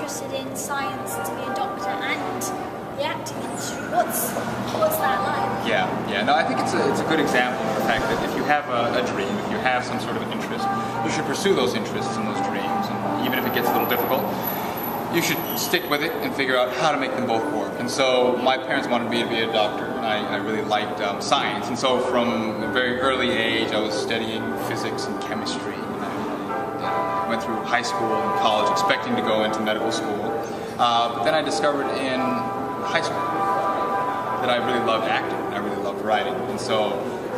interested in science to be a doctor and the acting industry. What's that like? Yeah. No, I think it's a good example of the fact that if you have a dream, if you have some sort of interest, you should pursue those interests and those dreams. And even if it gets a little difficult, you should stick with it and figure out how to make them both work. And so my parents wanted me to be a doctor, and I really liked science. And so from a very early age, I was studying physics and chemistry. And I went through high school and college expecting to go into medical school. But then I discovered in high school that I really loved acting, and I really loved writing. And so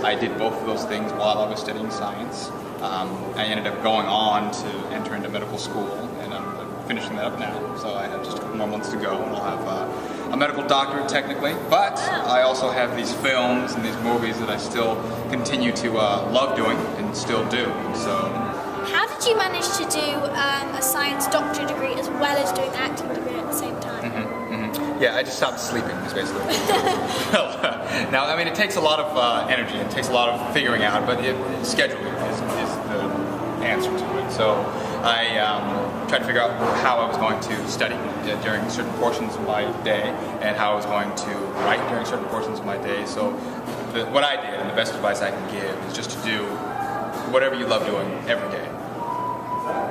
I did both of those things while I was studying science. I ended up going on to enter into medical school, and I'm finishing that up now. So I have just a couple more months to go, and I'll have a medical doctorate technically. But I also have these films and these movies that I still continue to love doing and still do. So. How did you manage to do a science doctorate degree as well as doing an acting degree at the same time? Yeah, I just stopped sleeping, is basically what it is. Now, I mean, it takes a lot of energy, it takes a lot of figuring out, but scheduling is the answer to it. So I tried to figure out how I was going to study during certain portions of my day and how I was going to write during certain portions of my day. So what I did, and the best advice I can give, is just to do whatever you love doing every day.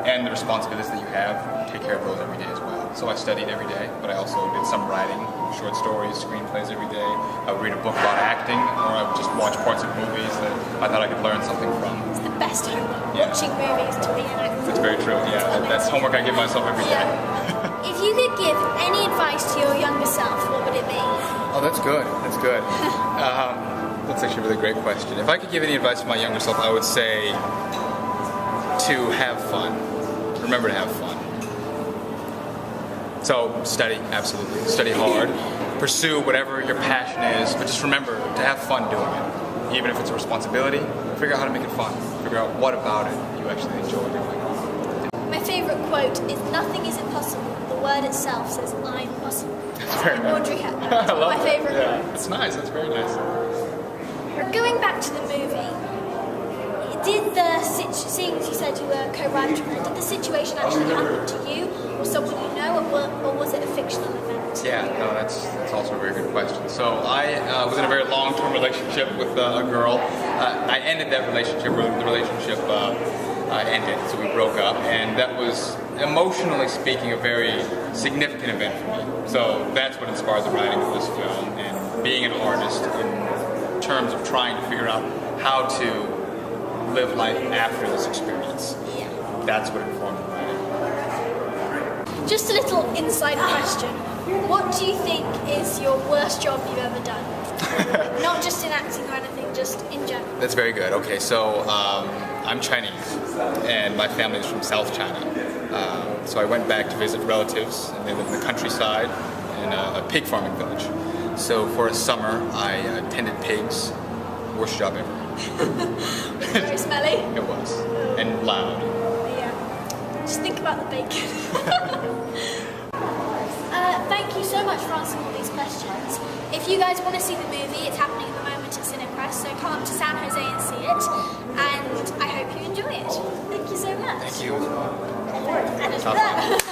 And the responsibilities that you have, take care of those every day as well. So I studied every day, but I also did some writing, short stories, screenplays every day. I would read a book about acting, or I would just watch parts of movies that I thought I could learn something from. It's the best homework, watching movies to be an actor. That's very true, yeah. That's homework I give myself every day. If you could give any advice to your younger self, what would it be? Oh, that's good. That's good. That's actually a really great question. If I could give any advice to my younger self, I would say to have fun. Remember to have fun. So study, absolutely. Study hard. Pursue whatever your passion is, but just remember to have fun doing it. Even if it's a responsibility, figure out how to make it fun. Figure out what about it you actually enjoy doing. My favourite quote is, "Nothing is impossible. The word itself says, I'm possible." That's very nice. Audrey Hepburn. I love my favourite quote. quote. It's nice. That's very nice. Going back to the movie, seeing as you said you were co-writer on it, did the situation actually happen to you or someone you know, or was it a fictional event? Yeah, no, that's also a very good question. So I was in a very long-term relationship with a girl. I ended that relationship, or the relationship ended, so we broke up, and that was, emotionally speaking, a very significant event for me. So that's what inspired the writing of this film, and being an artist in terms of trying to figure out how to live life after this experience. Yeah. That's what informed the writing. Just a little inside question. What do you think is your worst job you've ever done? Not just in acting or anything, just in general. That's very good. Okay, so I'm Chinese, and my family is from South China. So I went back to visit relatives, and they live in the countryside in a pig farming village. So for a summer, I tended pigs. Worst job ever. Very smelly. It was. And loud. Yeah. Just think about the bacon. Thank you so much for answering all these questions. If you guys want to see the movie, it's happening at the moment at Cinequest, so come up to San Jose and see it. And I hope you enjoy it. Thank you so much. Thank you. And that.